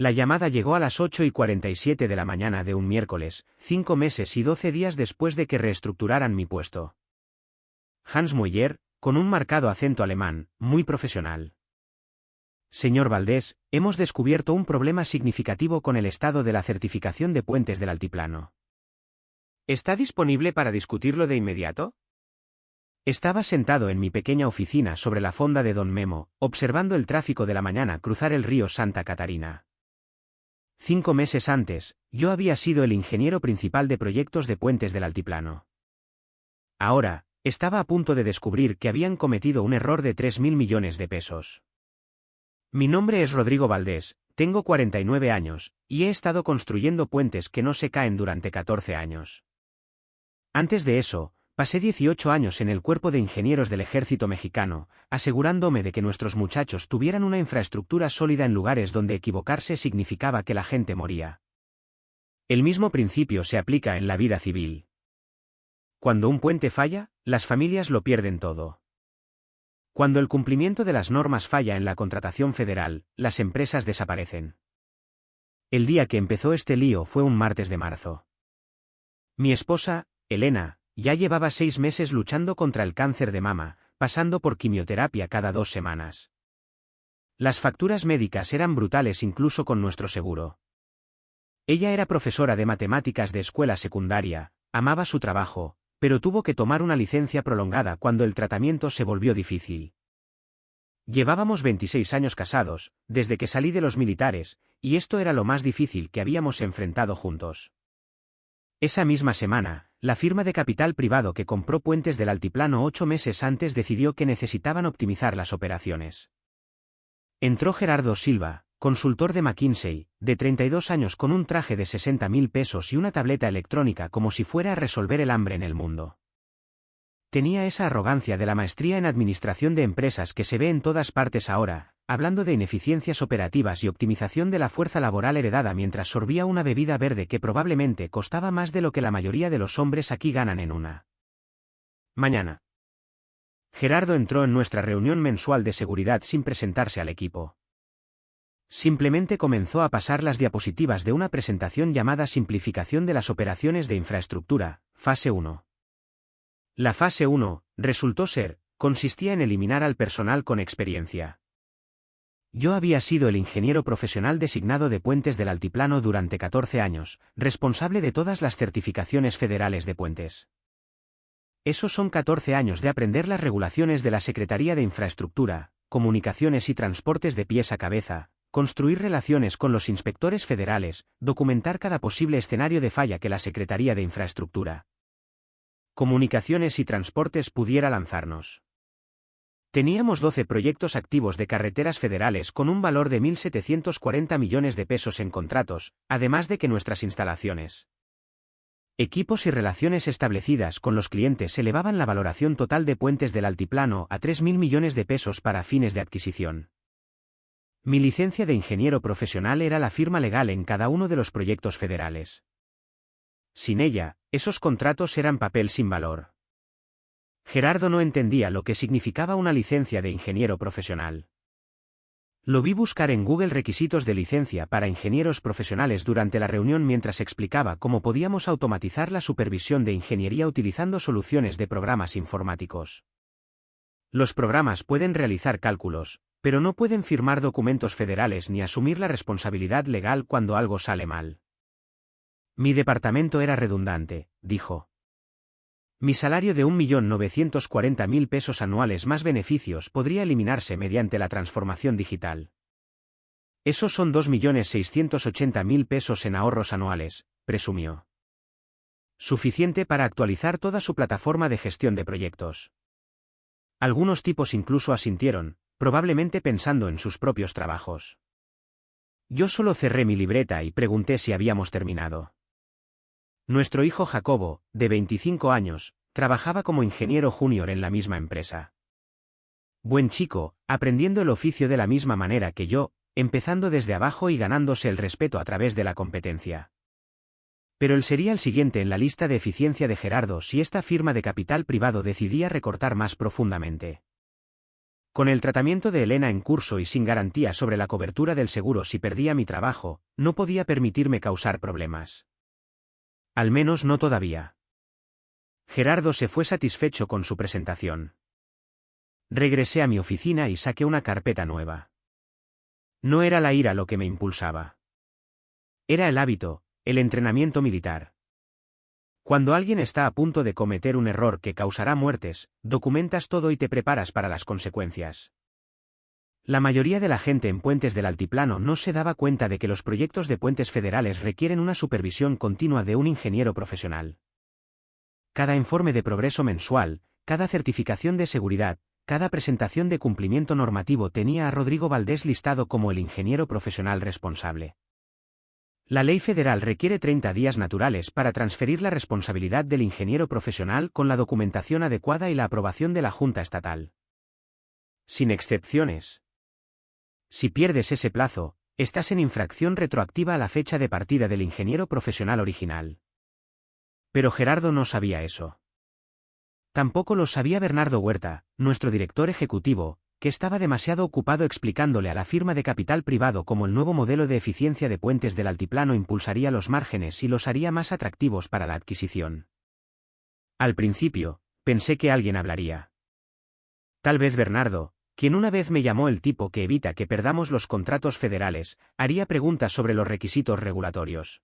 La llamada llegó a las 8:47 de la mañana de un miércoles, 5 meses y 12 días después de que reestructuraran mi puesto. Hans Mueller, con un marcado acento alemán, muy profesional. Señor Valdés, hemos descubierto un problema significativo con el estado de la certificación de puentes del altiplano. ¿Está disponible para discutirlo de inmediato? Estaba sentado en mi pequeña oficina sobre la fonda de Don Memo, observando el tráfico de la mañana cruzar el río Santa Catarina. 5 meses antes, yo había sido el ingeniero principal de proyectos de puentes del altiplano. Ahora, estaba a punto de descubrir que habían cometido un error de 3.000 millones de pesos. Mi nombre es Rodrigo Valdés, tengo 49 años, y he estado construyendo puentes que no se caen durante 14 años. Antes de eso, pasé 18 años en el Cuerpo de Ingenieros del Ejército Mexicano, asegurándome de que nuestros muchachos tuvieran una infraestructura sólida en lugares donde equivocarse significaba que la gente moría. El mismo principio se aplica en la vida civil. Cuando un puente falla, las familias lo pierden todo. Cuando el cumplimiento de las normas falla en la contratación federal, las empresas desaparecen. El día que empezó este lío fue un martes de marzo. Mi esposa, Elena, ya llevaba 6 meses luchando contra el cáncer de mama, pasando por quimioterapia cada 2 semanas. Las facturas médicas eran brutales incluso con nuestro seguro. Ella era profesora de matemáticas de escuela secundaria, amaba su trabajo, pero tuvo que tomar una licencia prolongada cuando el tratamiento se volvió difícil. Llevábamos 26 años casados, desde que salí de los militares, y esto era lo más difícil que habíamos enfrentado juntos. Esa misma semana, la firma de capital privado que compró puentes del altiplano 8 meses antes decidió que necesitaban optimizar las operaciones. Entró Gerardo Silva, consultor de McKinsey, de 32 años con un traje de 60.000 pesos y una tableta electrónica como si fuera a resolver el hambre en el mundo. Tenía esa arrogancia de la maestría en administración de empresas que se ve en todas partes ahora, hablando de ineficiencias operativas y optimización de la fuerza laboral heredada mientras sorbía una bebida verde que probablemente costaba más de lo que la mayoría de los hombres aquí ganan en una mañana. Gerardo entró en nuestra reunión mensual de seguridad sin presentarse al equipo. Simplemente comenzó a pasar las diapositivas de una presentación llamada Simplificación de las operaciones de infraestructura, fase 1. La fase 1, resultó ser, consistía en eliminar al personal con experiencia. Yo había sido el ingeniero profesional designado de puentes del altiplano durante 14 años, responsable de todas las certificaciones federales de puentes. Esos son 14 años de aprender las regulaciones de la Secretaría de Infraestructura, Comunicaciones y Transportes de pies a cabeza, construir relaciones con los inspectores federales, documentar cada posible escenario de falla que la Secretaría de Infraestructura, Comunicaciones y Transportes pudiera lanzarnos. Teníamos 12 proyectos activos de carreteras federales con un valor de 1.740 millones de pesos en contratos, además de que nuestras instalaciones, equipos y relaciones establecidas con los clientes elevaban la valoración total de puentes del altiplano a 3.000 millones de pesos para fines de adquisición. Mi licencia de ingeniero profesional era la firma legal en cada uno de los proyectos federales. Sin ella, esos contratos eran papel sin valor. Gerardo no entendía lo que significaba una licencia de ingeniero profesional. Lo vi buscar en Google requisitos de licencia para ingenieros profesionales durante la reunión mientras explicaba cómo podíamos automatizar la supervisión de ingeniería utilizando soluciones de programas informáticos. Los programas pueden realizar cálculos, pero no pueden firmar documentos federales ni asumir la responsabilidad legal cuando algo sale mal. Mi departamento era redundante, dijo. Mi salario de 1.940.000 pesos anuales más beneficios podría eliminarse mediante la transformación digital. Esos son 2.680.000 pesos en ahorros anuales, presumió. Suficiente para actualizar toda su plataforma de gestión de proyectos. Algunos tipos incluso asintieron, probablemente pensando en sus propios trabajos. Yo solo cerré mi libreta y pregunté si habíamos terminado. Nuestro hijo Jacobo, de 25 años, trabajaba como ingeniero junior en la misma empresa. Buen chico, aprendiendo el oficio de la misma manera que yo, empezando desde abajo y ganándose el respeto a través de la competencia. Pero él sería el siguiente en la lista de eficiencia de Gerardo si esta firma de capital privado decidía recortar más profundamente. Con el tratamiento de Elena en curso y sin garantía sobre la cobertura del seguro si perdía mi trabajo, no podía permitirme causar problemas. Al menos no todavía. Gerardo se fue satisfecho con su presentación. Regresé a mi oficina y saqué una carpeta nueva. No era la ira lo que me impulsaba. Era el hábito, el entrenamiento militar. Cuando alguien está a punto de cometer un error que causará muertes, documentas todo y te preparas para las consecuencias. La mayoría de la gente en puentes del altiplano no se daba cuenta de que los proyectos de puentes federales requieren una supervisión continua de un ingeniero profesional. Cada informe de progreso mensual, cada certificación de seguridad, cada presentación de cumplimiento normativo tenía a Rodrigo Valdés listado como el ingeniero profesional responsable. La ley federal requiere 30 días naturales para transferir la responsabilidad del ingeniero profesional con la documentación adecuada y la aprobación de la Junta Estatal. Sin excepciones. Si pierdes ese plazo, estás en infracción retroactiva a la fecha de partida del ingeniero profesional original. Pero Gerardo no sabía eso. Tampoco lo sabía Bernardo Huerta, nuestro director ejecutivo, que estaba demasiado ocupado explicándole a la firma de capital privado cómo el nuevo modelo de eficiencia de puentes del altiplano impulsaría los márgenes y los haría más atractivos para la adquisición. Al principio, pensé que alguien hablaría. Tal vez Bernardo, quien una vez me llamó el tipo que evita que perdamos los contratos federales, haría preguntas sobre los requisitos regulatorios.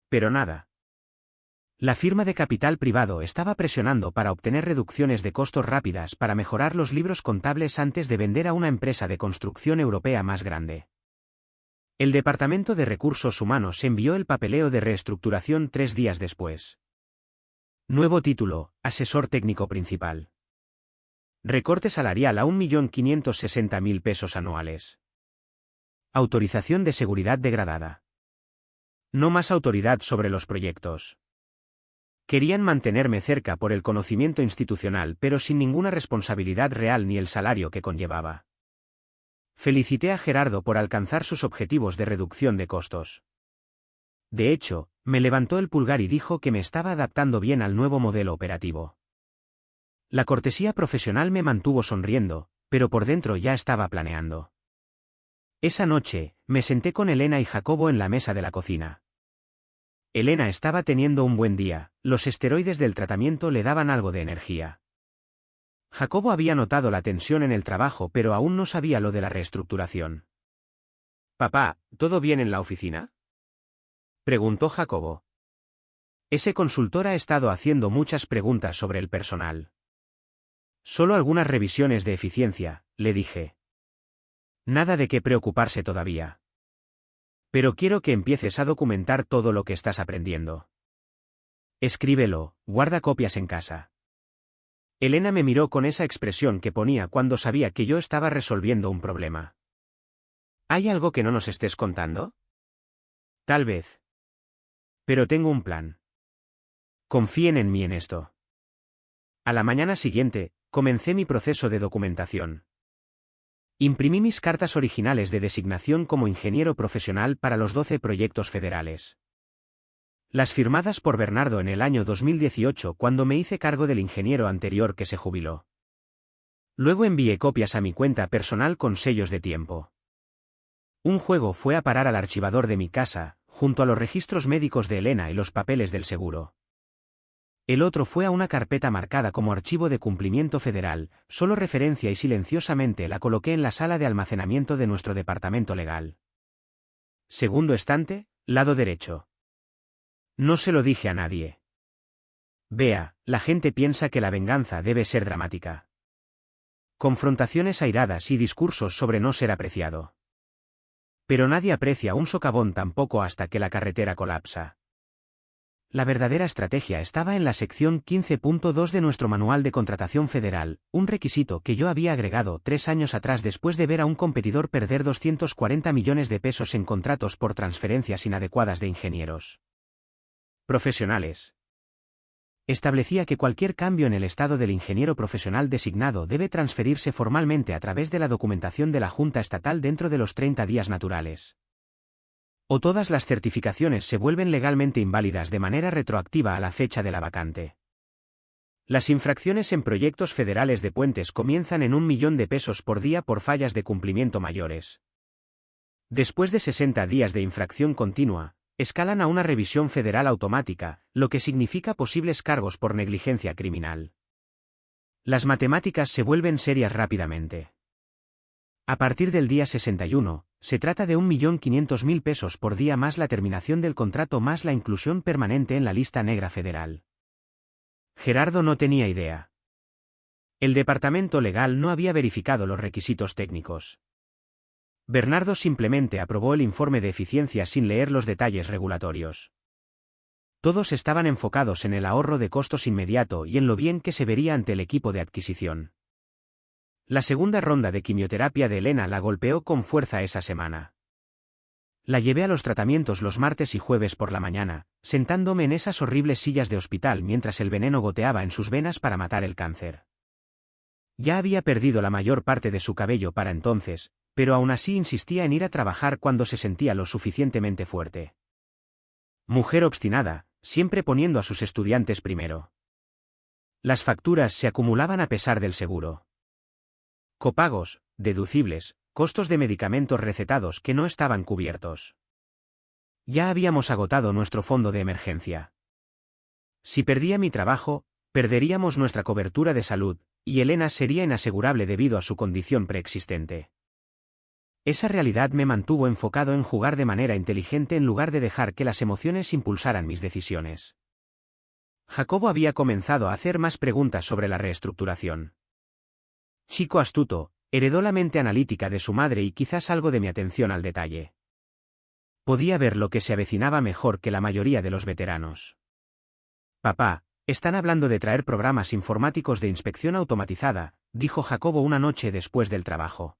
Pero nada. La firma de capital privado estaba presionando para obtener reducciones de costos rápidas para mejorar los libros contables antes de vender a una empresa de construcción europea más grande. El Departamento de Recursos Humanos envió el papeleo de reestructuración 3 días después. Nuevo título, asesor técnico principal. Recorte salarial a 1.560.000 pesos anuales. Autorización de seguridad degradada. No más autoridad sobre los proyectos. Querían mantenerme cerca por el conocimiento institucional pero sin ninguna responsabilidad real ni el salario que conllevaba. Felicité a Gerardo por alcanzar sus objetivos de reducción de costos. De hecho, me levantó el pulgar y dijo que me estaba adaptando bien al nuevo modelo operativo. La cortesía profesional me mantuvo sonriendo, pero por dentro ya estaba planeando. Esa noche, me senté con Elena y Jacobo en la mesa de la cocina. Elena estaba teniendo un buen día, los esteroides del tratamiento le daban algo de energía. Jacobo había notado la tensión en el trabajo pero aún no sabía lo de la reestructuración. «Papá, ¿todo bien en la oficina?», preguntó Jacobo. Ese consultor ha estado haciendo muchas preguntas sobre el personal. Solo algunas revisiones de eficiencia, le dije. Nada de qué preocuparse todavía. Pero quiero que empieces a documentar todo lo que estás aprendiendo. Escríbelo, guarda copias en casa. Elena me miró con esa expresión que ponía cuando sabía que yo estaba resolviendo un problema. ¿Hay algo que no nos estés contando? Tal vez. Pero tengo un plan. Confíen en mí en esto. A la mañana siguiente, comencé mi proceso de documentación. Imprimí mis cartas originales de designación como ingeniero profesional para los 12 proyectos federales. Las firmadas por Bernardo en el año 2018 cuando me hice cargo del ingeniero anterior que se jubiló. Luego envié copias a mi cuenta personal con sellos de tiempo. Un juego fue a parar al archivador de mi casa, junto a los registros médicos de Elena y los papeles del seguro. El otro fue a una carpeta marcada como archivo de cumplimiento federal, solo referencia y silenciosamente la coloqué en la sala de almacenamiento de nuestro departamento legal. Segundo estante, lado derecho. No se lo dije a nadie. Vea, la gente piensa que la venganza debe ser dramática. Confrontaciones airadas y discursos sobre no ser apreciado. Pero nadie aprecia un socavón tampoco hasta que la carretera colapsa. La verdadera estrategia estaba en la sección 15.2 de nuestro Manual de Contratación Federal, un requisito que yo había agregado 3 años atrás después de ver a un competidor perder 240 millones de pesos en contratos por transferencias inadecuadas de ingenieros profesionales. Establecía que cualquier cambio en el estado del ingeniero profesional designado debe transferirse formalmente a través de la documentación de la Junta Estatal dentro de los 30 días naturales. O todas las certificaciones se vuelven legalmente inválidas de manera retroactiva a la fecha de la vacante. Las infracciones en proyectos federales de puentes comienzan en 1.000.000 de pesos por día por fallas de cumplimiento mayores. Después de 60 días de infracción continua, escalan a una revisión federal automática, lo que significa posibles cargos por negligencia criminal. Las matemáticas se vuelven serias rápidamente. A partir del día 61, se trata de 1.500.000 pesos por día más la terminación del contrato más la inclusión permanente en la lista negra federal. Gerardo no tenía idea. El departamento legal no había verificado los requisitos técnicos. Bernardo simplemente aprobó el informe de eficiencia sin leer los detalles regulatorios. Todos estaban enfocados en el ahorro de costos inmediato y en lo bien que se vería ante el equipo de adquisición. La segunda ronda de quimioterapia de Elena la golpeó con fuerza esa semana. La llevé a los tratamientos los martes y jueves por la mañana, sentándome en esas horribles sillas de hospital mientras el veneno goteaba en sus venas para matar el cáncer. Ya había perdido la mayor parte de su cabello para entonces, pero aún así insistía en ir a trabajar cuando se sentía lo suficientemente fuerte. Mujer obstinada, siempre poniendo a sus estudiantes primero. Las facturas se acumulaban a pesar del seguro. Copagos, deducibles, costos de medicamentos recetados que no estaban cubiertos. Ya habíamos agotado nuestro fondo de emergencia. Si perdía mi trabajo, perderíamos nuestra cobertura de salud, y Elena sería inasegurable debido a su condición preexistente. Esa realidad me mantuvo enfocado en jugar de manera inteligente en lugar de dejar que las emociones impulsaran mis decisiones. Jacobo había comenzado a hacer más preguntas sobre la reestructuración. Chico astuto, heredó la mente analítica de su madre y quizás algo de mi atención al detalle. Podía ver lo que se avecinaba mejor que la mayoría de los veteranos. Papá, están hablando de traer programas informáticos de inspección automatizada, dijo Jacobo una noche después del trabajo.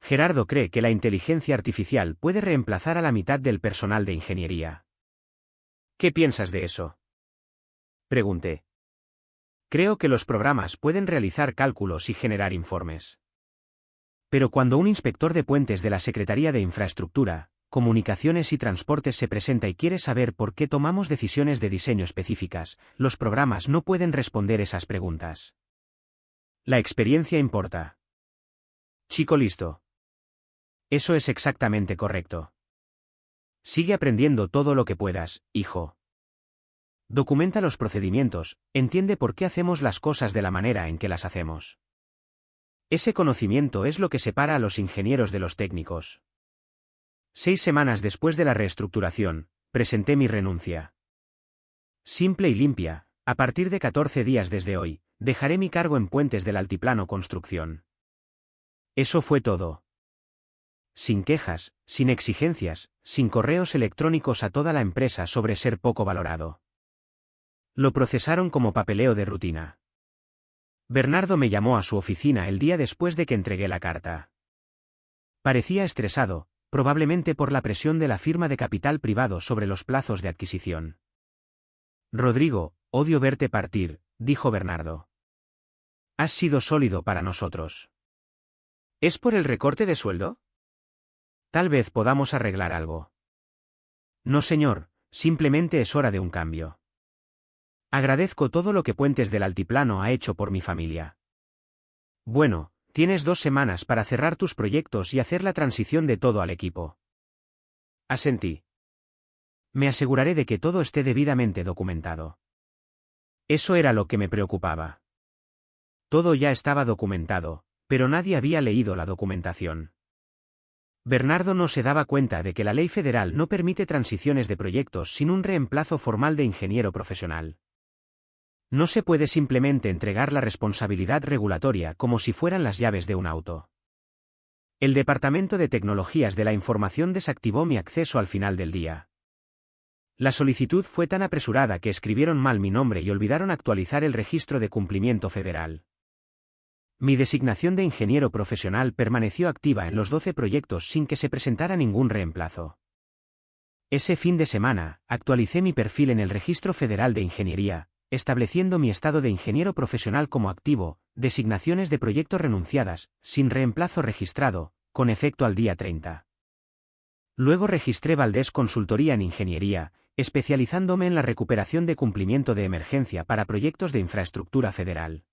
Gerardo cree que la inteligencia artificial puede reemplazar a la mitad del personal de ingeniería. ¿Qué piensas de eso? Pregunté. Creo que los programas pueden realizar cálculos y generar informes. Pero cuando un inspector de puentes de la Secretaría de Infraestructura, Comunicaciones y Transportes se presenta y quiere saber por qué tomamos decisiones de diseño específicas, los programas no pueden responder esas preguntas. La experiencia importa. Chico listo. Eso es exactamente correcto. Sigue aprendiendo todo lo que puedas, hijo. Documenta los procedimientos, entiende por qué hacemos las cosas de la manera en que las hacemos. Ese conocimiento es lo que separa a los ingenieros de los técnicos. 6 semanas después de la reestructuración, presenté mi renuncia. Simple y limpia, a partir de 14 días desde hoy, dejaré mi cargo en Puentes del Altiplano Construcción. Eso fue todo. Sin quejas, sin exigencias, sin correos electrónicos a toda la empresa sobre ser poco valorado. Lo procesaron como papeleo de rutina. Bernardo me llamó a su oficina el día después de que entregué la carta. Parecía estresado, probablemente por la presión de la firma de capital privado sobre los plazos de adquisición. Rodrigo, odio verte partir, dijo Bernardo. Has sido sólido para nosotros. ¿Es por el recorte de sueldo? Tal vez podamos arreglar algo. No, señor, simplemente es hora de un cambio. Agradezco todo lo que Puentes del Altiplano ha hecho por mi familia. Bueno, tienes 2 semanas para cerrar tus proyectos y hacer la transición de todo al equipo. Asentí. Me aseguraré de que todo esté debidamente documentado. Eso era lo que me preocupaba. Todo ya estaba documentado, pero nadie había leído la documentación. Bernardo no se daba cuenta de que la ley federal no permite transiciones de proyectos sin un reemplazo formal de ingeniero profesional. No se puede simplemente entregar la responsabilidad regulatoria como si fueran las llaves de un auto. El Departamento de Tecnologías de la Información desactivó mi acceso al final del día. La solicitud fue tan apresurada que escribieron mal mi nombre y olvidaron actualizar el registro de cumplimiento federal. Mi designación de ingeniero profesional permaneció activa en los 12 proyectos sin que se presentara ningún reemplazo. Ese fin de semana, actualicé mi perfil en el Registro Federal de Ingeniería, estableciendo mi estado de ingeniero profesional como activo, designaciones de proyectos renunciadas, sin reemplazo registrado, con efecto al día 30. Luego registré Valdés Consultoría en Ingeniería, especializándome en la recuperación de cumplimiento de emergencia para proyectos de infraestructura federal.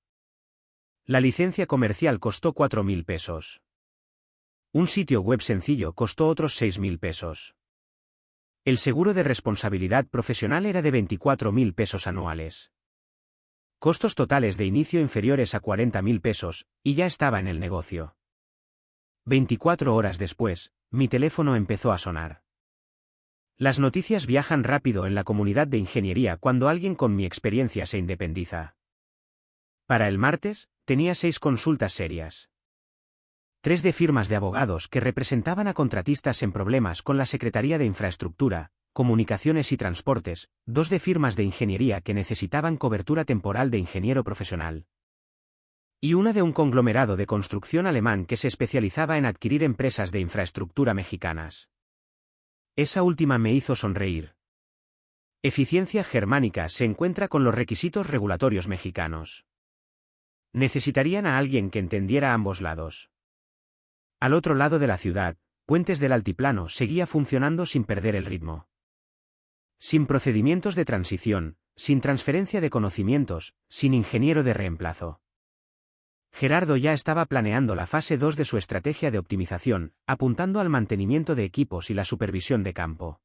La licencia comercial costó 4.000 pesos. Un sitio web sencillo costó otros 6.000 pesos. El seguro de responsabilidad profesional era de 24.000 pesos anuales. Costos totales de inicio inferiores a 40.000 pesos, y ya estaba en el negocio. 24 horas después, mi teléfono empezó a sonar. Las noticias viajan rápido en la comunidad de ingeniería cuando alguien con mi experiencia se independiza. Para el martes, tenía 6 consultas serias. 3 de firmas de abogados que representaban a contratistas en problemas con la Secretaría de Infraestructura, Comunicaciones y Transportes, 2 de firmas de ingeniería que necesitaban cobertura temporal de ingeniero profesional. Y una de un conglomerado de construcción alemán que se especializaba en adquirir empresas de infraestructura mexicanas. Esa última me hizo sonreír. Eficiencia Germánica se encuentra con los requisitos regulatorios mexicanos. Necesitarían a alguien que entendiera ambos lados. Al otro lado de la ciudad, Puentes del Altiplano seguía funcionando sin perder el ritmo. Sin procedimientos de transición, sin transferencia de conocimientos, sin ingeniero de reemplazo. Gerardo ya estaba planeando la fase 2 de su estrategia de optimización, apuntando al mantenimiento de equipos y la supervisión de campo.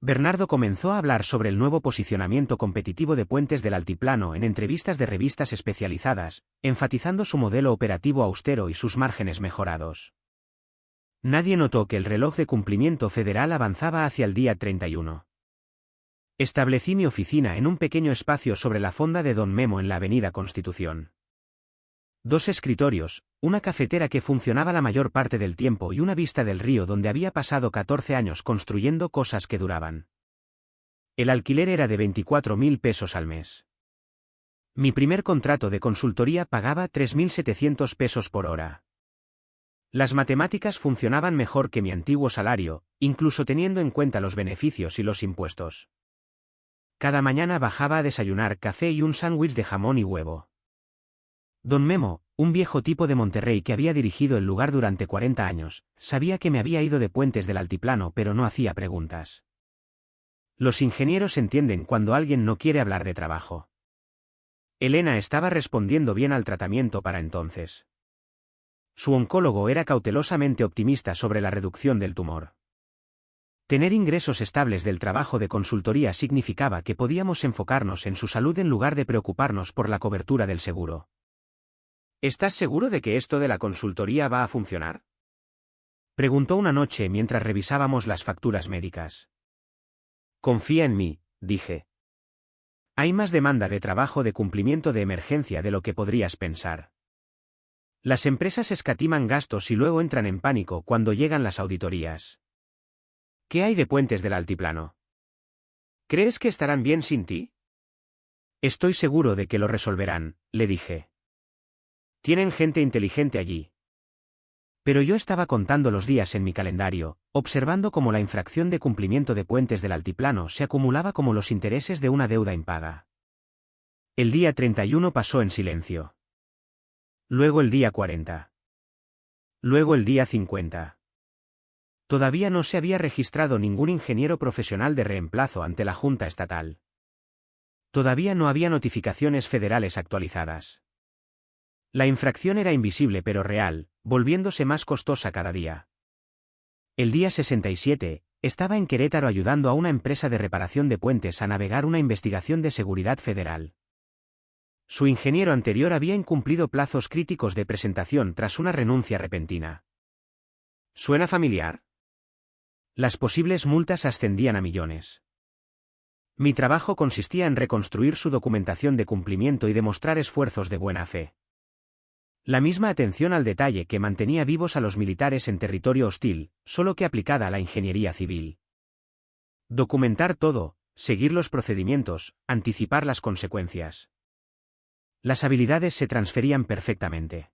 Bernardo comenzó a hablar sobre el nuevo posicionamiento competitivo de Puentes del Altiplano en entrevistas de revistas especializadas, enfatizando su modelo operativo austero y sus márgenes mejorados. Nadie notó que el reloj de cumplimiento federal avanzaba hacia el día 31. Establecí mi oficina en un pequeño espacio sobre la fonda de Don Memo en la Avenida Constitución. 2 escritorios, una cafetera que funcionaba la mayor parte del tiempo y una vista del río donde había pasado 14 años construyendo cosas que duraban. El alquiler era de 24.000 pesos al mes. Mi primer contrato de consultoría pagaba 3.700 pesos por hora. Las matemáticas funcionaban mejor que mi antiguo salario, incluso teniendo en cuenta los beneficios y los impuestos. Cada mañana bajaba a desayunar café y un sándwich de jamón y huevo. Don Memo, un viejo tipo de Monterrey que había dirigido el lugar durante 40 años, sabía que me había ido de Puentes del Altiplano pero no hacía preguntas. Los ingenieros entienden cuando alguien no quiere hablar de trabajo. Elena estaba respondiendo bien al tratamiento para entonces. Su oncólogo era cautelosamente optimista sobre la reducción del tumor. Tener ingresos estables del trabajo de consultoría significaba que podíamos enfocarnos en su salud en lugar de preocuparnos por la cobertura del seguro. ¿Estás seguro de que esto de la consultoría va a funcionar?, preguntó una noche mientras revisábamos las facturas médicas. Confía en mí, dije. Hay más demanda de trabajo de cumplimiento de emergencia de lo que podrías pensar. Las empresas escatiman gastos y luego entran en pánico cuando llegan las auditorías. ¿Qué hay de Puentes del Altiplano? ¿Crees que estarán bien sin ti? Estoy seguro de que lo resolverán, le dije. Tienen gente inteligente allí. Pero yo estaba contando los días en mi calendario, observando cómo la infracción de cumplimiento de Puentes del Altiplano se acumulaba como los intereses de una deuda impaga. El día 31 pasó en silencio. Luego el día 40. Luego el día 50. Todavía no se había registrado ningún ingeniero profesional de reemplazo ante la Junta Estatal. Todavía no había notificaciones federales actualizadas. La infracción era invisible pero real, volviéndose más costosa cada día. El día 67, estaba en Querétaro ayudando a una empresa de reparación de puentes a navegar una investigación de seguridad federal. Su ingeniero anterior había incumplido plazos críticos de presentación tras una renuncia repentina. ¿Suena familiar? Las posibles multas ascendían a millones. Mi trabajo consistía en reconstruir su documentación de cumplimiento y demostrar esfuerzos de buena fe. La misma atención al detalle que mantenía vivos a los militares en territorio hostil, solo que aplicada a la ingeniería civil. Documentar todo, seguir los procedimientos, anticipar las consecuencias. Las habilidades se transferían perfectamente.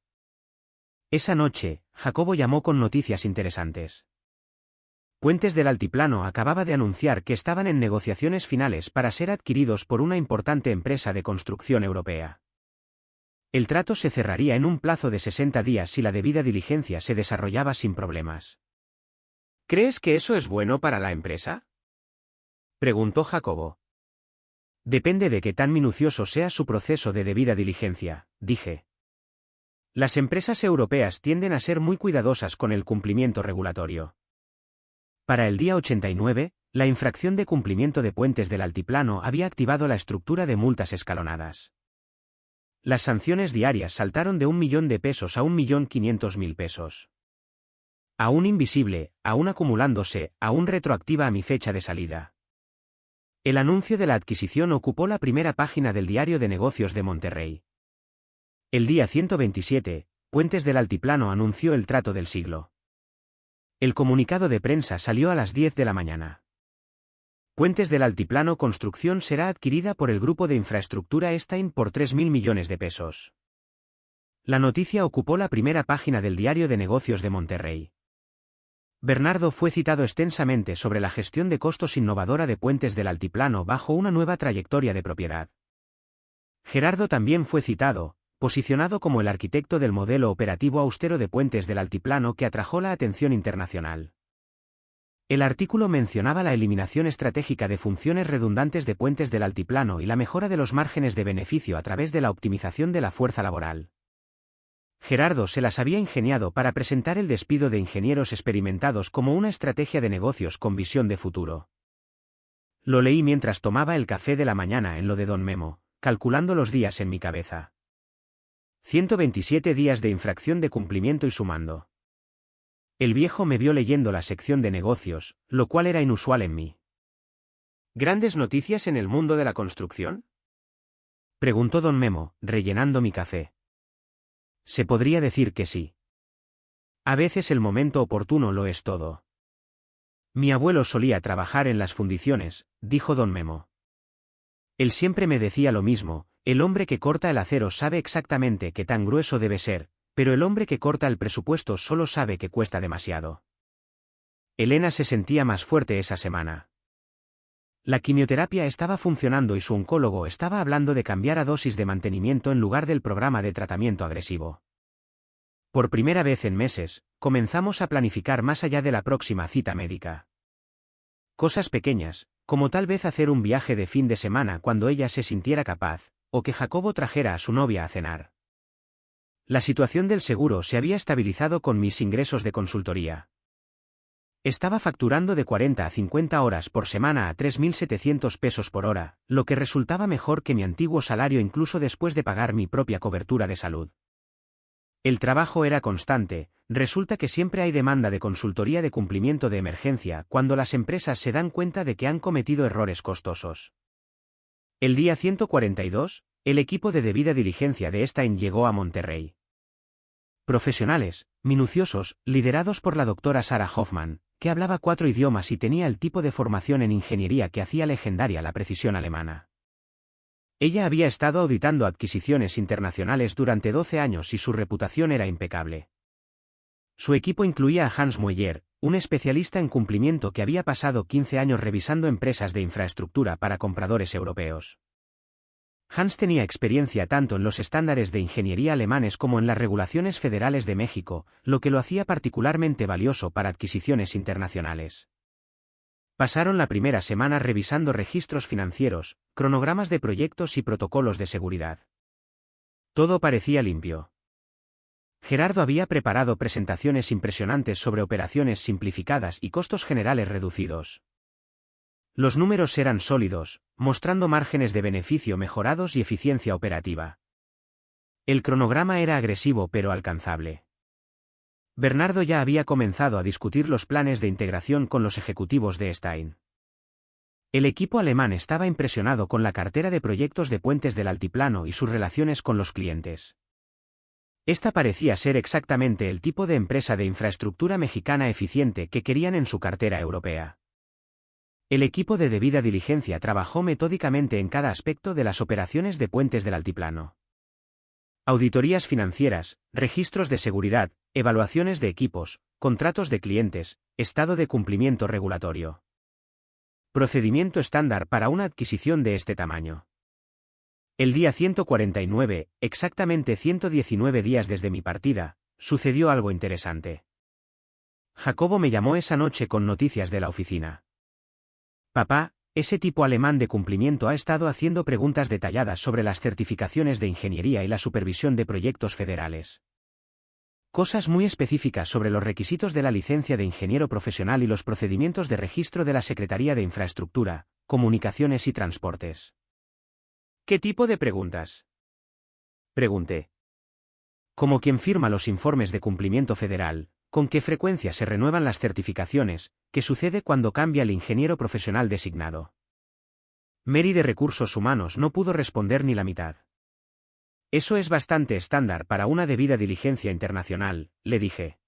Esa noche, Jacobo llamó con noticias interesantes. Puentes del Altiplano acababa de anunciar que estaban en negociaciones finales para ser adquiridos por una importante empresa de construcción europea. El trato se cerraría en un plazo de 60 días si la debida diligencia se desarrollaba sin problemas. ¿Crees que eso es bueno para la empresa? Preguntó Jacobo. Depende de qué tan minucioso sea su proceso de debida diligencia, dije. Las empresas europeas tienden a ser muy cuidadosas con el cumplimiento regulatorio. Para el día 89, la infracción de cumplimiento de puentes del altiplano había activado la estructura de multas escalonadas. Las sanciones diarias saltaron de 1 millón de pesos a 1.500.000 pesos. Aún invisible, aún acumulándose, aún retroactiva a mi fecha de salida. El anuncio de la adquisición ocupó la primera página del Diario de Negocios de Monterrey. El día 127, Puentes del Altiplano anunció el trato del siglo. El comunicado de prensa salió a las 10 de la mañana. Puentes del Altiplano Construcción será adquirida por el grupo de infraestructura Stein por 3.000 millones de pesos. La noticia ocupó la primera página del Diario de Negocios de Monterrey. Bernardo fue citado extensamente sobre la gestión de costos innovadora de Puentes del Altiplano bajo una nueva trayectoria de propiedad. Gerardo también fue citado, posicionado como el arquitecto del modelo operativo austero de Puentes del Altiplano que atrajo la atención internacional. El artículo mencionaba la eliminación estratégica de funciones redundantes de Puentes del Altiplano y la mejora de los márgenes de beneficio a través de la optimización de la fuerza laboral. Gerardo se las había ingeniado para presentar el despido de ingenieros experimentados como una estrategia de negocios con visión de futuro. Lo leí mientras tomaba el café de la mañana en lo de Don Memo, calculando los días en mi cabeza. 127 días de infracción de cumplimiento y sumando. El viejo me vio leyendo la sección de negocios, lo cual era inusual en mí. ¿Grandes noticias en el mundo de la construcción?, preguntó Don Memo, rellenando mi café. Se podría decir que sí. A veces el momento oportuno lo es todo. Mi abuelo solía trabajar en las fundiciones, dijo Don Memo. Él siempre me decía lo mismo: el hombre que corta el acero sabe exactamente qué tan grueso debe ser, pero el hombre que corta el presupuesto solo sabe que cuesta demasiado. Elena se sentía más fuerte esa semana. La quimioterapia estaba funcionando y su oncólogo estaba hablando de cambiar a dosis de mantenimiento en lugar del programa de tratamiento agresivo. Por primera vez en meses, comenzamos a planificar más allá de la próxima cita médica. Cosas pequeñas, como tal vez hacer un viaje de fin de semana cuando ella se sintiera capaz, o que Jacobo trajera a su novia a cenar. La situación del seguro se había estabilizado con mis ingresos de consultoría. Estaba facturando de 40 a 50 horas por semana a 3.700 pesos por hora, lo que resultaba mejor que mi antiguo salario incluso después de pagar mi propia cobertura de salud. El trabajo era constante. Resulta que siempre hay demanda de consultoría de cumplimiento de emergencia cuando las empresas se dan cuenta de que han cometido errores costosos. El día 142, el equipo de debida diligencia de Stein llegó a Monterrey. Profesionales, minuciosos, liderados por la doctora Sarah Hoffman, que hablaba 4 idiomas y tenía el tipo de formación en ingeniería que hacía legendaria la precisión alemana. Ella había estado auditando adquisiciones internacionales durante 12 años y su reputación era impecable. Su equipo incluía a Hans Mueller, un especialista en cumplimiento que había pasado 15 años revisando empresas de infraestructura para compradores europeos. Hans tenía experiencia tanto en los estándares de ingeniería alemanes como en las regulaciones federales de México, lo que lo hacía particularmente valioso para adquisiciones internacionales. Pasaron la primera semana revisando registros financieros, cronogramas de proyectos y protocolos de seguridad. Todo parecía limpio. Gerardo había preparado presentaciones impresionantes sobre operaciones simplificadas y costos generales reducidos. Los números eran sólidos, mostrando márgenes de beneficio mejorados y eficiencia operativa. El cronograma era agresivo pero alcanzable. Bernardo ya había comenzado a discutir los planes de integración con los ejecutivos de Stein. El equipo alemán estaba impresionado con la cartera de proyectos de Puentes del Altiplano y sus relaciones con los clientes. Esta parecía ser exactamente el tipo de empresa de infraestructura mexicana eficiente que querían en su cartera europea. El equipo de debida diligencia trabajó metódicamente en cada aspecto de las operaciones de Puentes del Altiplano. Auditorías financieras, registros de seguridad, evaluaciones de equipos, contratos de clientes, estado de cumplimiento regulatorio. Procedimiento estándar para una adquisición de este tamaño. El día 149, exactamente 119 días desde mi partida, sucedió algo interesante. Jacobo me llamó esa noche con noticias de la oficina. Papá, Ese tipo alemán de cumplimiento ha estado haciendo preguntas detalladas sobre las certificaciones de ingeniería y la supervisión de proyectos federales. Cosas muy específicas sobre los requisitos de la licencia de ingeniero profesional y los procedimientos de registro de la Secretaría de Infraestructura, Comunicaciones y Transportes. ¿Qué tipo de preguntas?, pregunté. Como quien firma los informes de cumplimiento federal, ¿con qué frecuencia se renuevan las certificaciones? ¿Qué sucede cuando cambia el ingeniero profesional designado? Mary de Recursos Humanos no pudo responder ni la mitad. Eso es bastante estándar para una debida diligencia internacional, le dije.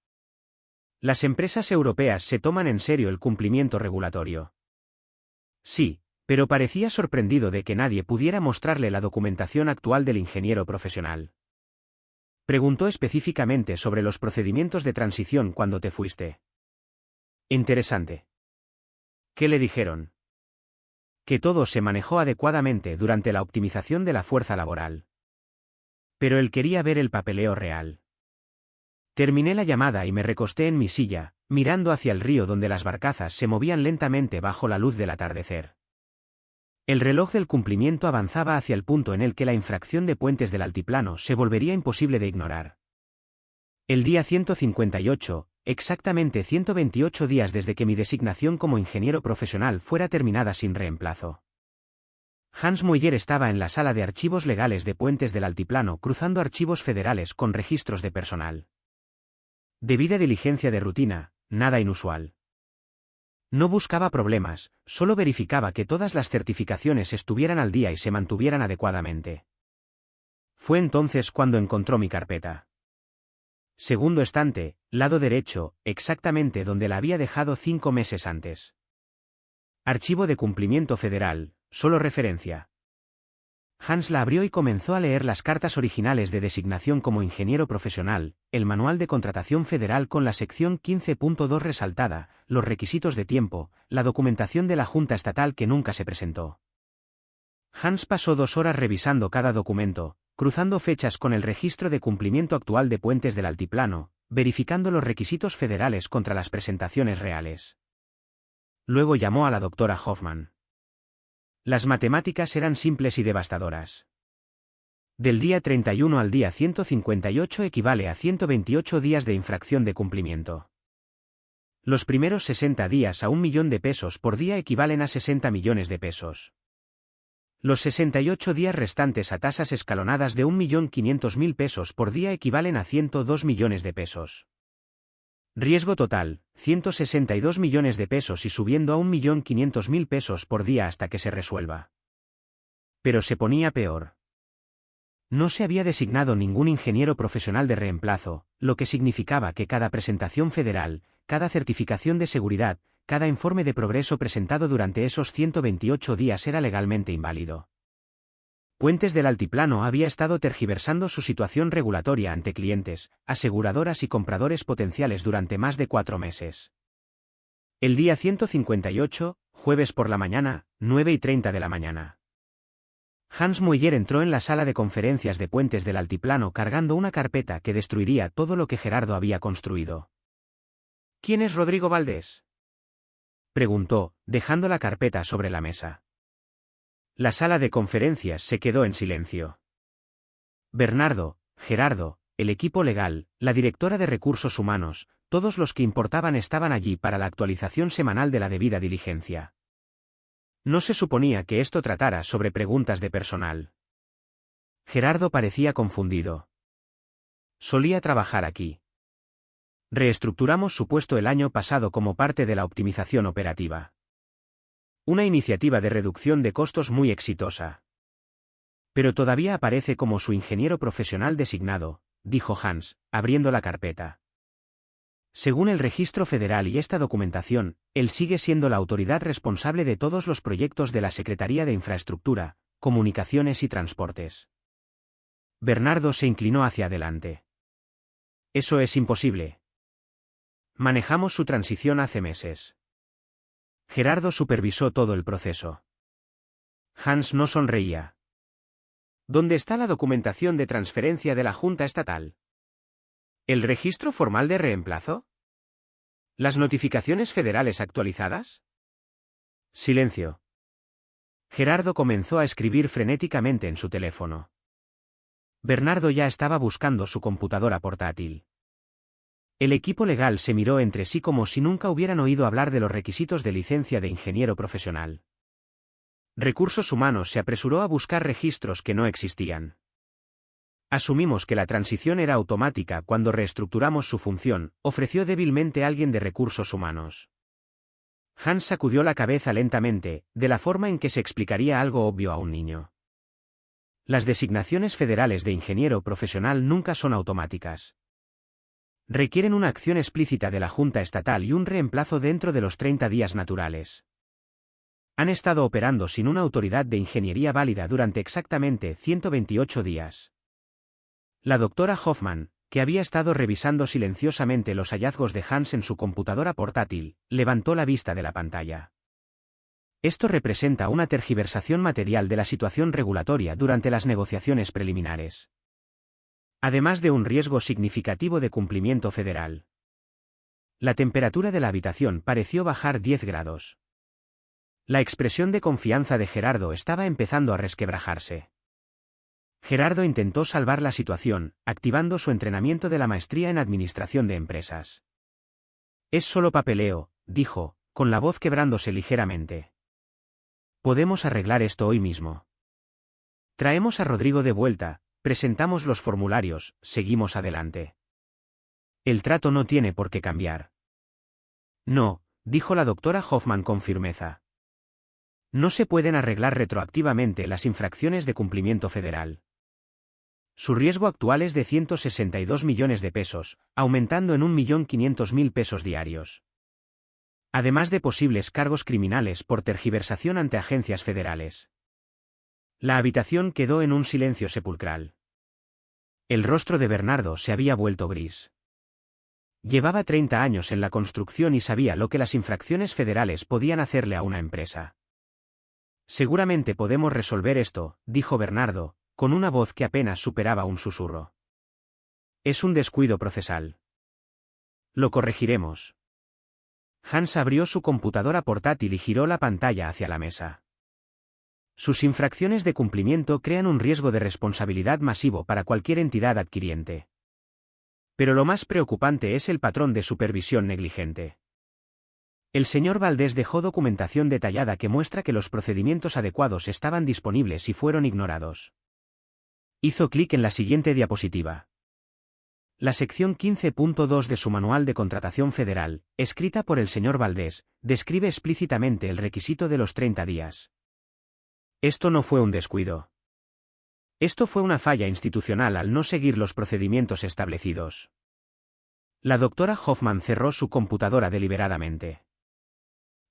Las empresas europeas se toman en serio el cumplimiento regulatorio. Sí, pero parecía sorprendido de que nadie pudiera mostrarle la documentación actual del ingeniero profesional. Preguntó específicamente sobre los procedimientos de transición cuando te fuiste. Interesante. ¿Qué le dijeron? Que todo se manejó adecuadamente durante la optimización de la fuerza laboral. Pero él quería ver el papeleo real. Terminé la llamada y me recosté en mi silla, mirando hacia el río donde las barcazas se movían lentamente bajo la luz del atardecer. El reloj del cumplimiento avanzaba hacia el punto en el que la infracción de puentes del altiplano se volvería imposible de ignorar. El día 158, exactamente 128 días desde que mi designación como ingeniero profesional fuera terminada sin reemplazo. Hans Mueller estaba en la sala de archivos legales de Puentes del Altiplano cruzando archivos federales con registros de personal. Debida diligencia de rutina, nada inusual. No buscaba problemas, solo verificaba que todas las certificaciones estuvieran al día y se mantuvieran adecuadamente. Fue entonces cuando encontró mi carpeta. Segundo estante, lado derecho, exactamente donde la había dejado 5 meses antes. Archivo de cumplimiento federal, solo referencia. Hans la abrió y comenzó a leer las cartas originales de designación como ingeniero profesional, el manual de contratación federal con la sección 15.2 resaltada, los requisitos de tiempo, la documentación de la Junta Estatal que nunca se presentó. Hans pasó 2 horas revisando cada documento, cruzando fechas con el registro de cumplimiento actual de Puentes del Altiplano, verificando los requisitos federales contra las presentaciones reales. Luego llamó a la doctora Hoffman. Las matemáticas eran simples y devastadoras. Del día 31 al día 158 equivale a 128 días de infracción de cumplimiento. Los primeros 60 días a 1 millón de pesos por día equivalen a 60 millones de pesos. Los 68 días restantes a tasas escalonadas de 1.500.000 pesos por día equivalen a 102 millones de pesos. Riesgo total, 162 millones de pesos y subiendo a 1.500.000 pesos por día hasta que se resuelva. Pero se ponía peor. No se había designado ningún ingeniero profesional de reemplazo, lo que significaba que cada presentación federal, cada certificación de seguridad, cada informe de progreso presentado durante esos 128 días era legalmente inválido. Puentes del Altiplano había estado tergiversando su situación regulatoria ante clientes, aseguradoras y compradores potenciales durante más de 4 meses. El día 158, jueves por la mañana, 9:30 de la mañana. Hans Mueller entró en la sala de conferencias de Puentes del Altiplano cargando una carpeta que destruiría todo lo que Gerardo había construido. ¿Quién es Rodrigo Valdés?, preguntó, dejando la carpeta sobre la mesa. La sala de conferencias se quedó en silencio. Bernardo, Gerardo, el equipo legal, la directora de recursos humanos, todos los que importaban estaban allí para la actualización semanal de la debida diligencia. No se suponía que esto tratara sobre preguntas de personal. Gerardo parecía confundido. Solía trabajar aquí. Reestructuramos su puesto el año pasado como parte de la optimización operativa. Una iniciativa de reducción de costos muy exitosa. Pero todavía aparece como su ingeniero profesional designado, dijo Hans, abriendo la carpeta. Según el registro federal y esta documentación, él sigue siendo la autoridad responsable de todos los proyectos de la Secretaría de Infraestructura, Comunicaciones y Transportes. Bernardo se inclinó hacia adelante. Eso es imposible. Manejamos su transición hace meses. Gerardo supervisó todo el proceso. Hans no sonreía. ¿Dónde está la documentación de transferencia de la Junta Estatal? ¿El registro formal de reemplazo? ¿Las notificaciones federales actualizadas? Silencio. Gerardo comenzó a escribir frenéticamente en su teléfono. Bernardo ya estaba buscando su computadora portátil. El equipo legal se miró entre sí como si nunca hubieran oído hablar de los requisitos de licencia de ingeniero profesional. Recursos Humanos se apresuró a buscar registros que no existían. Asumimos que la transición era automática cuando reestructuramos su función, ofreció débilmente alguien de Recursos Humanos. Hans sacudió la cabeza lentamente, de la forma en que se explicaría algo obvio a un niño. Las designaciones federales de ingeniero profesional nunca son automáticas. Requieren una acción explícita de la Junta Estatal y un reemplazo dentro de los 30 días naturales. Han estado operando sin una autoridad de ingeniería válida durante exactamente 128 días. La doctora Hoffman, que había estado revisando silenciosamente los hallazgos de Hans en su computadora portátil, levantó la vista de la pantalla. Esto representa una tergiversación material de la situación regulatoria durante las negociaciones preliminares. Además de un riesgo significativo de cumplimiento federal. La temperatura de la habitación pareció bajar 10 grados. La expresión de confianza de Gerardo estaba empezando a resquebrajarse. Gerardo intentó salvar la situación, activando su entrenamiento de la maestría en administración de empresas. Es solo papeleo, dijo, con la voz quebrándose ligeramente. Podemos arreglar esto hoy mismo. Traemos a Rodrigo de vuelta, presentamos los formularios, seguimos adelante. El trato no tiene por qué cambiar. No, dijo la doctora Hoffman con firmeza. No se pueden arreglar retroactivamente las infracciones de cumplimiento federal. Su riesgo actual es de 162 millones de pesos, aumentando en 1.500.000 pesos diarios. Además de posibles cargos criminales por tergiversación ante agencias federales. La habitación quedó en un silencio sepulcral. El rostro de Bernardo se había vuelto gris. Llevaba 30 años en la construcción y sabía lo que las infracciones federales podían hacerle a una empresa. Seguramente podemos resolver esto, dijo Bernardo, con una voz que apenas superaba un susurro. Es un descuido procesal. Lo corregiremos. Hans abrió su computadora portátil y giró la pantalla hacia la mesa. Sus infracciones de cumplimiento crean un riesgo de responsabilidad masivo para cualquier entidad adquiriente. Pero lo más preocupante es el patrón de supervisión negligente. El señor Valdés dejó documentación detallada que muestra que los procedimientos adecuados estaban disponibles y fueron ignorados. Hizo clic en la siguiente diapositiva. La sección 15.2 de su Manual de Contratación Federal, escrita por el señor Valdés, describe explícitamente el requisito de los 30 días. Esto no fue un descuido. Esto fue una falla institucional al no seguir los procedimientos establecidos. La doctora Hoffman cerró su computadora deliberadamente.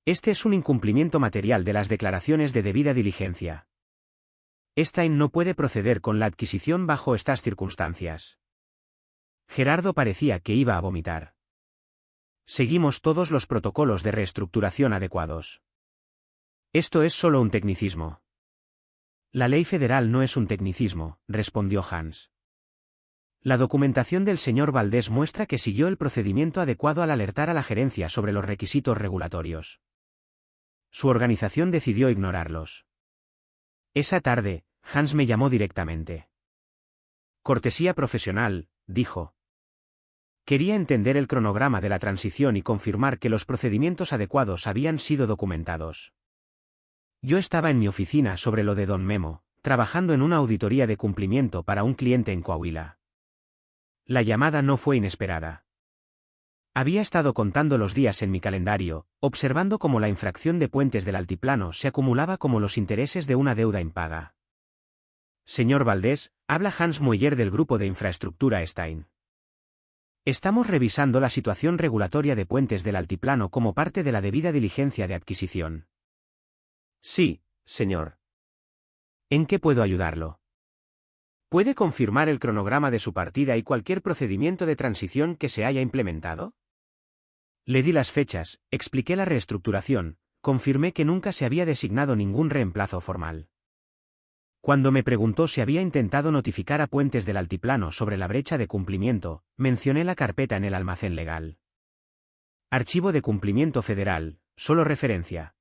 Este es un incumplimiento material de las declaraciones de debida diligencia. Stein no puede proceder con la adquisición bajo estas circunstancias. Gerardo parecía que iba a vomitar. Seguimos todos los protocolos de reestructuración adecuados. Esto es solo un tecnicismo. La ley federal no es un tecnicismo, respondió Hans. La documentación del señor Valdés muestra que siguió el procedimiento adecuado al alertar a la gerencia sobre los requisitos regulatorios. Su organización decidió ignorarlos. Esa tarde, Hans me llamó directamente. Cortesía profesional, dijo. Quería entender el cronograma de la transición y confirmar que los procedimientos adecuados habían sido documentados. Yo estaba en mi oficina sobre lo de Don Memo, trabajando en una auditoría de cumplimiento para un cliente en Coahuila. La llamada no fue inesperada. Había estado contando los días en mi calendario, observando cómo la infracción de Puentes del Altiplano se acumulaba como los intereses de una deuda impaga. Señor Valdés, habla Hans Mueller del grupo de infraestructura Stein. Estamos revisando la situación regulatoria de Puentes del Altiplano como parte de la debida diligencia de adquisición. Sí, señor. ¿En qué puedo ayudarlo? ¿Puede confirmar el cronograma de su partida y cualquier procedimiento de transición que se haya implementado? Le di las fechas, expliqué la reestructuración, confirmé que nunca se había designado ningún reemplazo formal. Cuando me preguntó si había intentado notificar a Puentes del Altiplano sobre la brecha de cumplimiento, mencioné la carpeta en el almacén legal. Archivo de cumplimiento federal, solo referencia.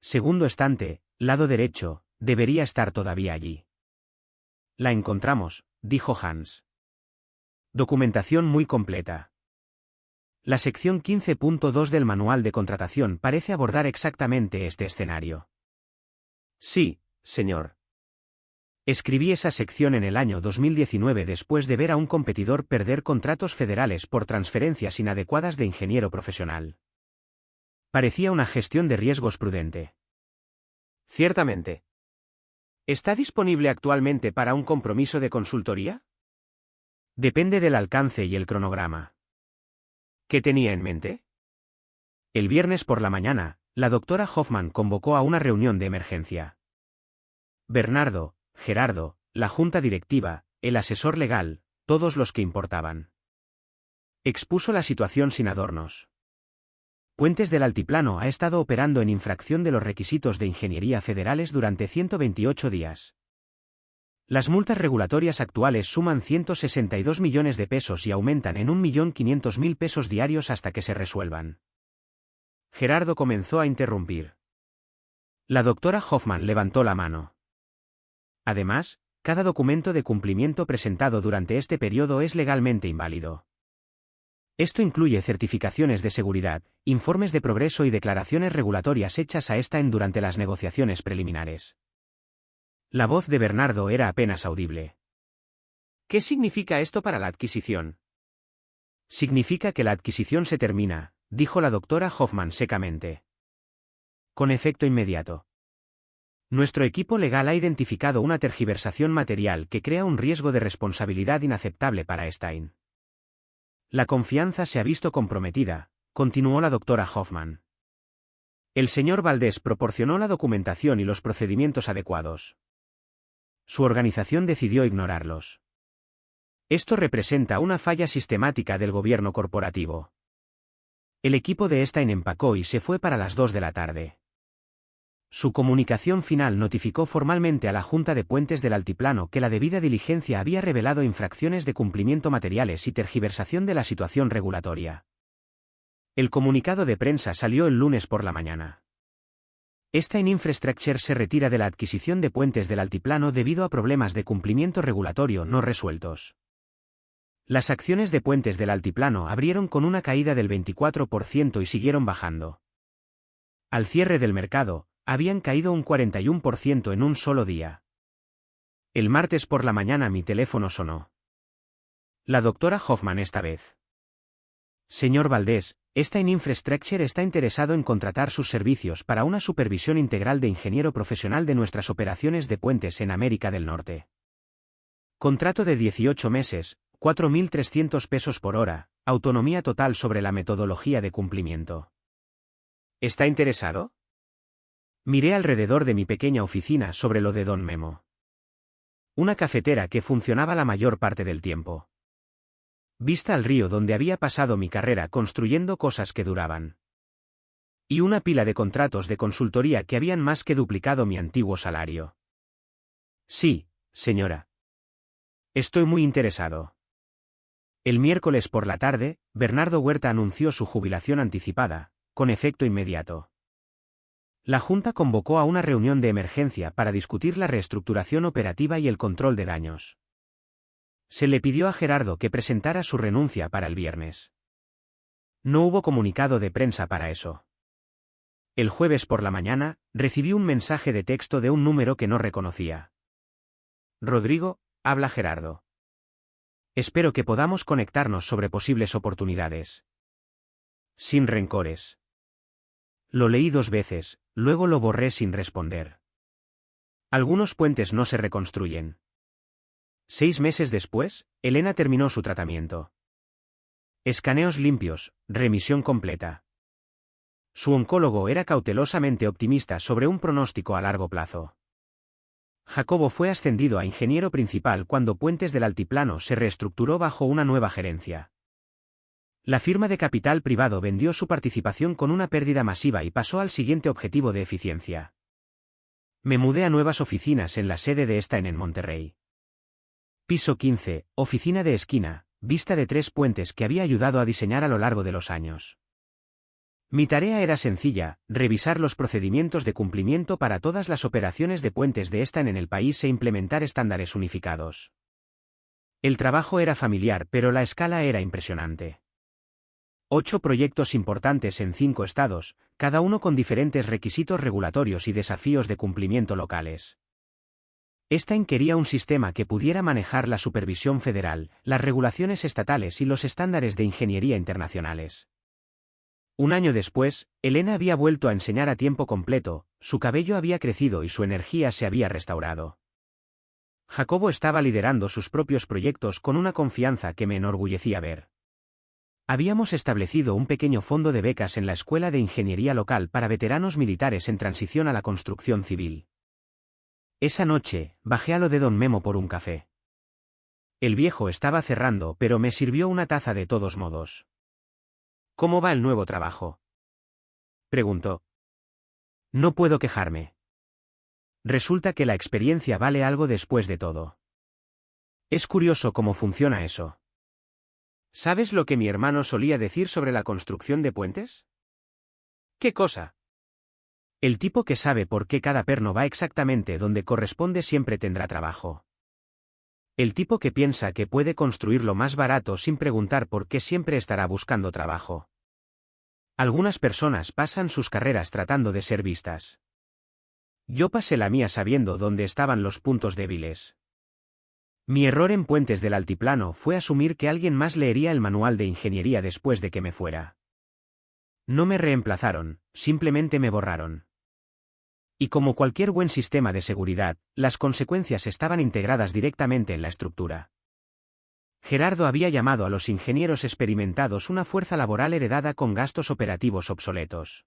Segundo estante, Lado derecho, debería estar todavía allí. La encontramos, dijo Hans. Documentación muy completa. La sección 15.2 del Manual de Contratación parece abordar exactamente este escenario. Sí, señor. Escribí esa sección en el año 2019 después de ver a un competidor perder contratos federales por transferencias inadecuadas de ingeniero profesional. Parecía una gestión de riesgos prudente. Ciertamente. ¿Está disponible actualmente para un compromiso de consultoría? Depende del alcance y el cronograma. ¿Qué tenía en mente? El viernes por la mañana, la doctora Hoffman convocó a una reunión de emergencia. Bernardo, Gerardo, la junta directiva, el asesor legal, todos los que importaban. Expuso la situación sin adornos. Puentes del Altiplano ha estado operando en infracción de los requisitos de ingeniería federales durante 128 días. Las multas regulatorias actuales suman 162 millones de pesos y aumentan en 1.500.000 pesos diarios hasta que se resuelvan. Gerardo comenzó a interrumpir. La doctora Hoffman levantó la mano. Además, cada documento de cumplimiento presentado durante este periodo es legalmente inválido. Esto incluye certificaciones de seguridad, informes de progreso y declaraciones regulatorias hechas a Stein durante las negociaciones preliminares. La voz de Bernardo era apenas audible. ¿Qué significa esto para la adquisición? Significa que la adquisición se termina, dijo la doctora Hoffman secamente. Con efecto inmediato. Nuestro equipo legal ha identificado una tergiversación material que crea un riesgo de responsabilidad inaceptable para Stein. La confianza se ha visto comprometida, continuó la doctora Hoffman. El señor Valdés proporcionó la documentación y los procedimientos adecuados. Su organización decidió ignorarlos. Esto representa una falla sistemática del gobierno corporativo. El equipo de Stein empacó y se fue para las 2 de la tarde. Su comunicación final notificó formalmente a la Junta de Puentes del Altiplano que la debida diligencia había revelado infracciones de cumplimiento materiales y tergiversación de la situación regulatoria. El comunicado de prensa salió el lunes por la mañana. Stein Infrastructure se retira de la adquisición de Puentes del Altiplano debido a problemas de cumplimiento regulatorio no resueltos. Las acciones de Puentes del Altiplano abrieron con una caída del 24% y siguieron bajando. Al cierre del mercado, habían caído un 41% en un solo día. El martes por la mañana mi teléfono sonó. La doctora Hoffman esta vez. Señor Valdés, Stein Infrastructure está interesado en contratar sus servicios para una supervisión integral de ingeniero profesional de nuestras operaciones de puentes en América del Norte. Contrato de 18 meses, 4.300 pesos por hora, autonomía total sobre la metodología de cumplimiento. ¿Está interesado? Miré alrededor de mi pequeña oficina sobre lo de Don Memo. Una cafetera que funcionaba la mayor parte del tiempo. Vista al río donde había pasado mi carrera construyendo cosas que duraban. Y una pila de contratos de consultoría que habían más que duplicado mi antiguo salario. Sí, señora. Estoy muy interesado. El miércoles por la tarde, Bernardo Huerta anunció su jubilación anticipada, con efecto inmediato. La Junta convocó a una reunión de emergencia para discutir la reestructuración operativa y el control de daños. Se le pidió a Gerardo que presentara su renuncia para el viernes. No hubo comunicado de prensa para eso. El jueves por la mañana, recibí un mensaje de texto de un número que no reconocía. Rodrigo, habla Gerardo. Espero que podamos conectarnos sobre posibles oportunidades. Sin rencores. Lo leí 2 veces, luego lo borré sin responder. Algunos puentes no se reconstruyen. 6 meses después, Elena terminó su tratamiento. Escaneos limpios, remisión completa. Su oncólogo era cautelosamente optimista sobre un pronóstico a largo plazo. Jacobo fue ascendido a ingeniero principal cuando Puentes del Altiplano se reestructuró bajo una nueva gerencia. La firma de capital privado vendió su participación con una pérdida masiva y pasó al siguiente objetivo de eficiencia. Me mudé a nuevas oficinas en la sede de Stein en Monterrey. Piso 15, oficina de esquina, vista de 3 puentes que había ayudado a diseñar a lo largo de los años. Mi tarea era sencilla, revisar los procedimientos de cumplimiento para todas las operaciones de puentes de esta en el país e implementar estándares unificados. El trabajo era familiar, pero la escala era impresionante. 8 proyectos importantes en 5 estados, cada uno con diferentes requisitos regulatorios y desafíos de cumplimiento locales. Stein quería un sistema que pudiera manejar la supervisión federal, las regulaciones estatales y los estándares de ingeniería internacionales. Un año después, Elena había vuelto a enseñar a tiempo completo, su cabello había crecido y su energía se había restaurado. Jacobo estaba liderando sus propios proyectos con una confianza que me enorgullecía ver. Habíamos establecido un pequeño fondo de becas en la escuela de ingeniería local para veteranos militares en transición a la construcción civil. Esa noche, bajé a lo de don Memo por un café. El viejo estaba cerrando, pero me sirvió una taza de todos modos. ¿Cómo va el nuevo trabajo?, preguntó. No puedo quejarme. Resulta que la experiencia vale algo después de todo. Es curioso cómo funciona eso. ¿Sabes lo que mi hermano solía decir sobre la construcción de puentes? ¿Qué cosa? El tipo que sabe por qué cada perno va exactamente donde corresponde siempre tendrá trabajo. El tipo que piensa que puede construirlo más barato sin preguntar por qué siempre estará buscando trabajo. Algunas personas pasan sus carreras tratando de ser vistas. Yo pasé la mía sabiendo dónde estaban los puntos débiles. Mi error en Puentes del Altiplano fue asumir que alguien más leería el manual de ingeniería después de que me fuera. No me reemplazaron, simplemente me borraron. Y como cualquier buen sistema de seguridad, las consecuencias estaban integradas directamente en la estructura. Gerardo había llamado a los ingenieros experimentados una fuerza laboral heredada con gastos operativos obsoletos.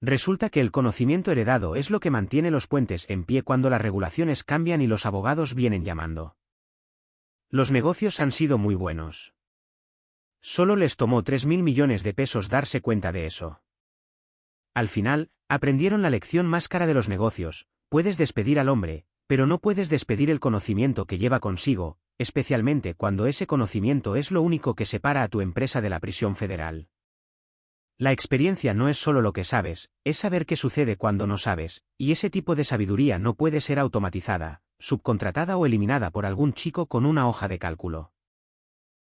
Resulta que el conocimiento heredado es lo que mantiene los puentes en pie cuando las regulaciones cambian y los abogados vienen llamando. Los negocios han sido muy buenos. Solo les tomó 3.000 millones de pesos darse cuenta de eso. Al final, aprendieron la lección más cara de los negocios: puedes despedir al hombre, pero no puedes despedir el conocimiento que lleva consigo, especialmente cuando ese conocimiento es lo único que separa a tu empresa de la prisión federal. La experiencia no es solo lo que sabes, es saber qué sucede cuando no sabes, y ese tipo de sabiduría no puede ser automatizada, subcontratada o eliminada por algún chico con una hoja de cálculo.